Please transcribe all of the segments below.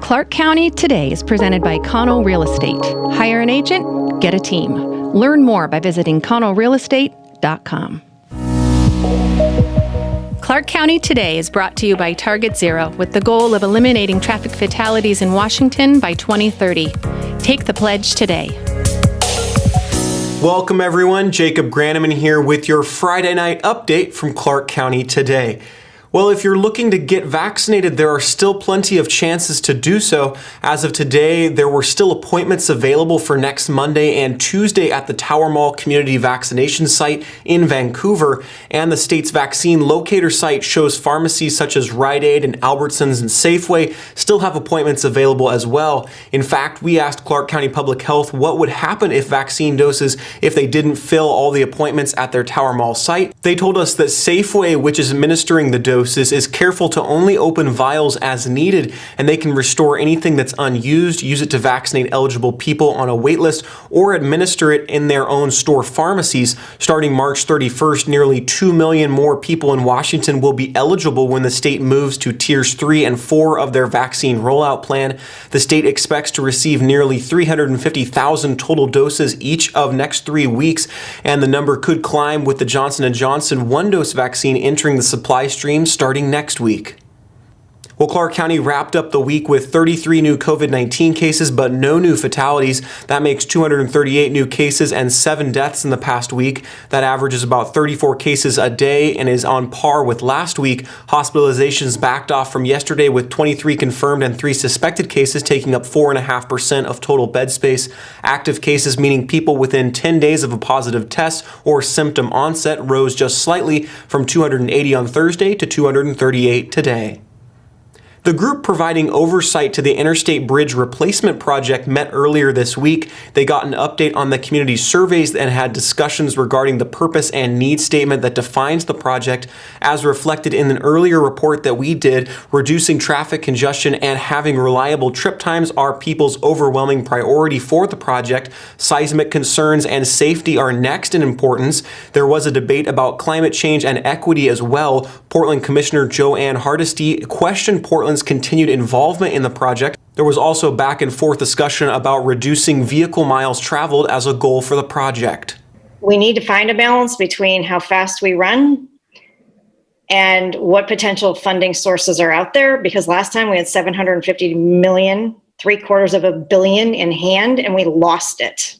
Clark County Today is presented by Connell Real Estate. Hire an agent, get a team. Learn more by visiting connellrealestate.com. Clark County Today is brought to you by Target Zero with the goal of eliminating traffic fatalities in Washington by 2030. Take the pledge today. Welcome everyone, Jacob Granneman here with your Friday night update from Clark County Today. Well, if you're looking to get vaccinated, there are still plenty of chances to do so. As of today, there were still appointments available for next Monday and Tuesday at the Tower Mall Community Vaccination Site in Vancouver. And the state's vaccine locator site shows pharmacies such as Rite Aid and Albertsons and Safeway still have appointments available as well. In fact, we asked Clark County Public Health what would happen if vaccine doses, if they didn't fill all the appointments at their Tower Mall site. They told us that Safeway, which is administering the doses, is careful to only open vials as needed, and they can restore anything that's unused, use it to vaccinate eligible people on a wait list, or administer it in their own store pharmacies. Starting March 31st, nearly 2 million more people in Washington will be eligible when the state moves to tiers 3 and 4 of their vaccine rollout plan. The state expects to receive nearly 350,000 total doses each of next 3 weeks, and the number could climb with the Johnson & Johnson one-dose vaccine entering the supply stream starting next week. Well, Clark County wrapped up the week with 33 new COVID-19 cases, but no new fatalities. That makes 238 new cases and 7 deaths in the past week. That averages about 34 cases a day and is on par with last week. Hospitalizations backed off from yesterday with 23 confirmed and 3 suspected cases, taking up 4.5% of total bed space. Active cases, meaning people within 10 days of a positive test or symptom onset, rose just slightly from 280 on Thursday to 238 today. The group providing oversight to the Interstate Bridge Replacement Project met earlier this week. They got an update on the community surveys and had discussions regarding the purpose and need statement that defines the project. As reflected in an earlier report that we did, reducing traffic congestion and having reliable trip times are people's overwhelming priority for the project. Seismic concerns and safety are next in importance. There was a debate about climate change and equity as well. Portland Commissioner Joanne Hardesty questioned Portland's continued involvement in the project. There was also back and forth discussion about reducing vehicle miles traveled as a goal for the project. We need to find a balance between how fast we run and what potential funding sources are out there, because last time we had 750 million, $750 million in hand, and we lost it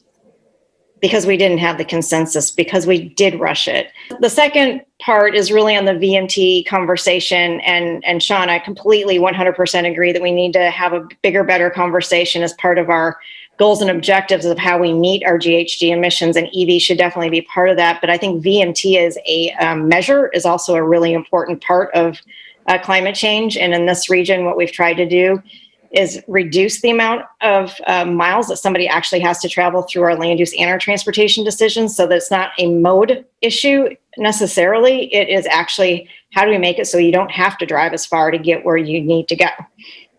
because we didn't have the consensus, because we did rush it. The second part is really on the VMT conversation, and Sean, I completely 100% agree that we need to have a bigger, better conversation as part of our goals and objectives of how we meet our GHG emissions, and EV should definitely be part of that. But I think VMT as a measure is also a really important part of climate change. And in this region, what we've tried to do is reduce the amount of miles that somebody actually has to travel through our land use and our transportation decisions, so that it's not a mode issue necessarily. It is actually, how do we make it so you don't have to drive as far to get where you need to go?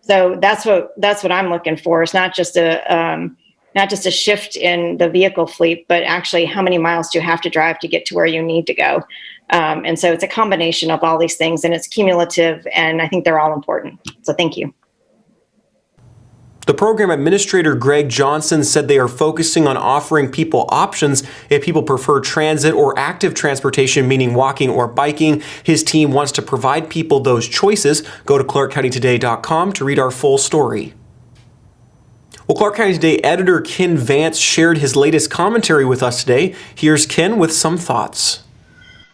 So that's what I'm looking for. It's not just a shift in the vehicle fleet, but actually how many miles do you have to drive to get to where you need to go? And so it's a combination of all these things, and it's cumulative, and I think they're all important. So thank you. The program administrator, Greg Johnson, said they are focusing on offering people options if people prefer transit or active transportation, meaning walking or biking. His team wants to provide people those choices. Go to clarkcountytoday.com to read our full story. Well, Clark County Today editor Ken Vance shared his latest commentary with us today. Here's Ken with some thoughts.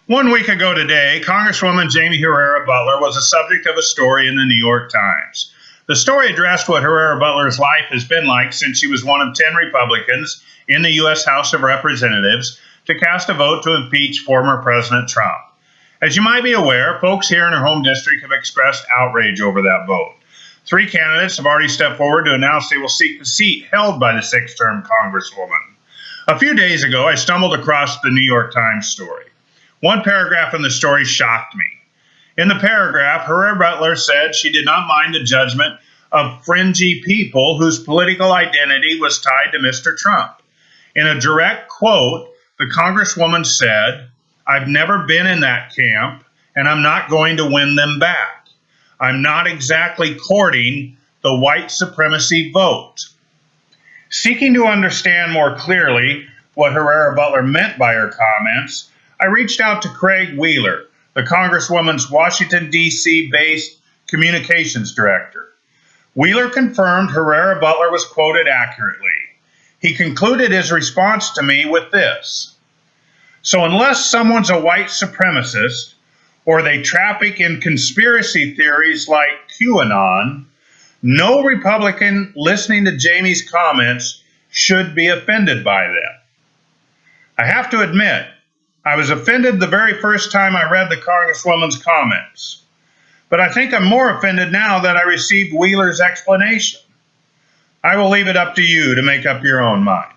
1 week ago today, Congresswoman Jaime Herrera Beutler was the subject of a story in the New York Times. The story addressed what Herrera Beutler's life has been like since she was one of 10 Republicans in the U.S. House of Representatives to cast a vote to impeach former President Trump. As you might be aware, folks here in her home district have expressed outrage over that vote. 3 candidates have already stepped forward to announce they will seek the seat held by the 6th-term Congresswoman. A few days ago, I stumbled across the New York Times story. One paragraph in the story shocked me. In the paragraph, Herrera Beutler said she did not mind the judgment of fringy people whose political identity was tied to Mr. Trump. In a direct quote, the Congresswoman said, "I've never been in that camp, and I'm not going to win them back. I'm not exactly courting the white supremacy vote. Seeking to understand more clearly what Herrera Beutler meant by her comments, I reached out to Craig Wheeler, the Congresswoman's Washington, D.C. based communications director. Wheeler confirmed Herrera Beutler was quoted accurately. He concluded his response to me with this: "So unless someone's a white supremacist, or they traffic in conspiracy theories like QAnon, no Republican listening to Jaime's comments should be offended by them." I have to admit, I was offended the very first time I read the Congresswoman's comments. But I think I'm more offended now that I received Wheeler's explanation. I will leave it up to you to make up your own mind.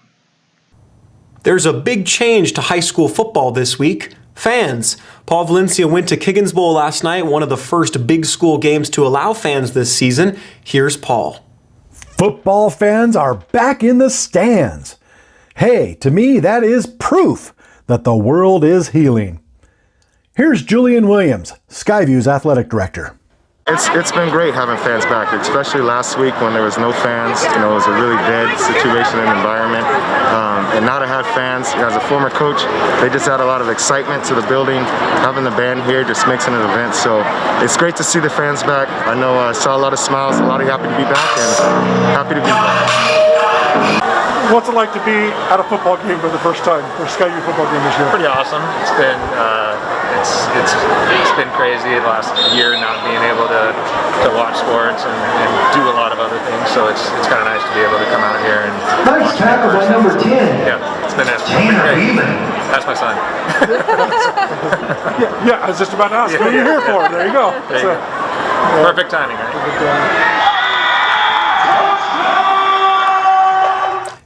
There's a big change to high school football this week. Fans. Paul Valencia went to Kiggins Bowl last night, one of the first big school games to allow fans this season. Here's Paul. Football fans are back in the stands. Hey, to me, that is proof that the world is healing. Here's Julian Williams, Skyview's athletic director. It's been great having fans back, especially last week when there was no fans. It was a really dead situation and environment. And now to have fans, as a former coach, they just add a lot of excitement to the building. Having the band here just makes it an event. So it's great to see the fans back. I know I saw a lot of smiles, a lot of happy to be back, and happy to be back. What's it like to be at a football game for the first time, for Skyview football game this year? Pretty awesome. It's been it's been crazy the last year not being able to watch sports and do a lot of other things. So it's kind of nice to be able to come out here and nice tackle by number 10. Yeah, it's been great. That's my son. yeah, I was just about to ask. What are you here for? There you go. Perfect timing, right?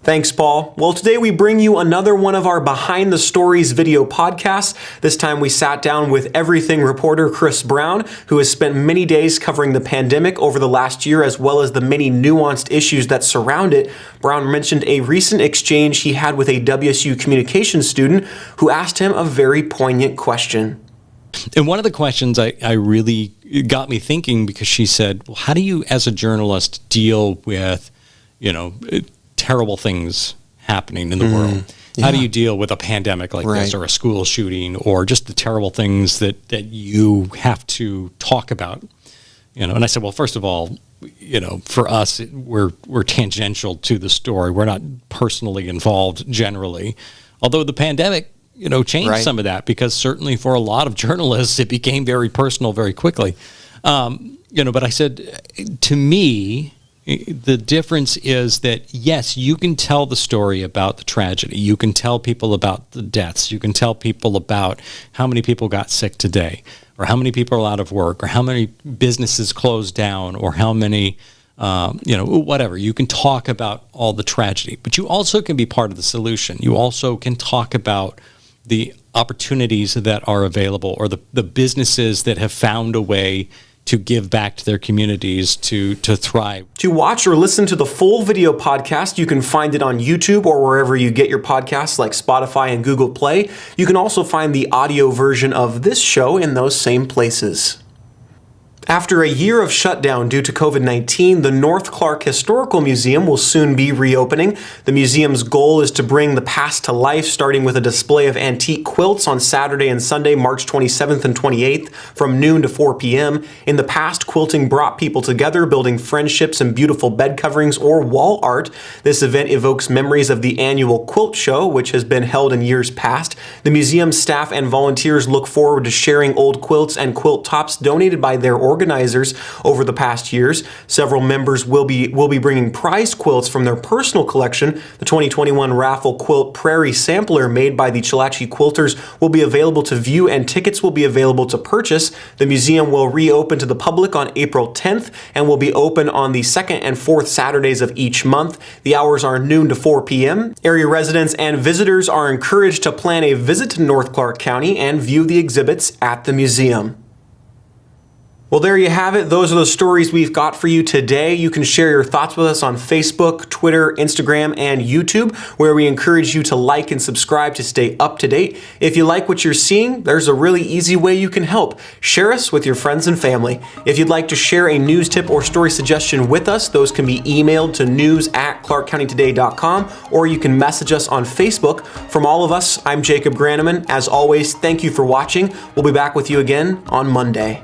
Thanks, Paul. Well, today we bring you another one of our Behind the Stories video podcasts. This time we sat down with Everything reporter Chris Brown, who has spent many days covering the pandemic over the last year, as well as the many nuanced issues that surround it. Brown mentioned a recent exchange he had with a WSU communications student who asked him a very poignant question. And one of the questions I really got me thinking, because she said, well, how do you as a journalist deal with, terrible things happening in the world? How do you deal with a pandemic like this, or a school shooting, or just the terrible things that you have to talk about? And I said, well, first of all, for us, we're tangential to the story. We're not personally involved generally, although the pandemic changed some of that, because certainly for a lot of journalists it became very personal very quickly. But I said, to me, the difference is that, yes, you can tell the story about the tragedy. You can tell people about the deaths. You can tell people about how many people got sick today, or how many people are out of work, or how many businesses closed down, or how many, whatever. You can talk about all the tragedy, but you also can be part of the solution. You also can talk about the opportunities that are available, or the businesses that have found a way to give back to their communities to thrive. To watch or listen to the full video podcast, you can find it on YouTube or wherever you get your podcasts, like Spotify and Google Play. You can also find the audio version of this show in those same places. After a year of shutdown due to COVID-19, the North Clark Historical Museum will soon be reopening. The museum's goal is to bring the past to life, starting with a display of antique quilts on Saturday and Sunday, March 27th and 28th, from noon to 4 p.m. In the past, quilting brought people together, building friendships and beautiful bed coverings or wall art. This event evokes memories of the annual quilt show, which has been held in years past. The museum staff and volunteers look forward to sharing old quilts and quilt tops donated by their organizers over the past years. Several members will be bringing prize quilts from their personal collection. The 2021 raffle quilt Prairie Sampler, made by the Chilhatchee Quilters, will be available to view, and tickets will be available to purchase. The museum will reopen to the public on April 10th and will be open on the second and fourth Saturdays of each month. The hours are noon to 4 p.m. Area residents and visitors are encouraged to plan a visit to North Clark County and view the exhibits at the museum. Well, there you have it. Those are the stories we've got for you today. You can share your thoughts with us on Facebook, Twitter, Instagram, and YouTube, where we encourage you to like and subscribe to stay up to date. If you like what you're seeing, there's a really easy way you can help. Share us with your friends and family. If you'd like to share a news tip or story suggestion with us, those can be emailed to news@clarkcountytoday.com, or you can message us on Facebook. From all of us, I'm Jacob Graneman. As always, thank you for watching. We'll be back with you again on Monday.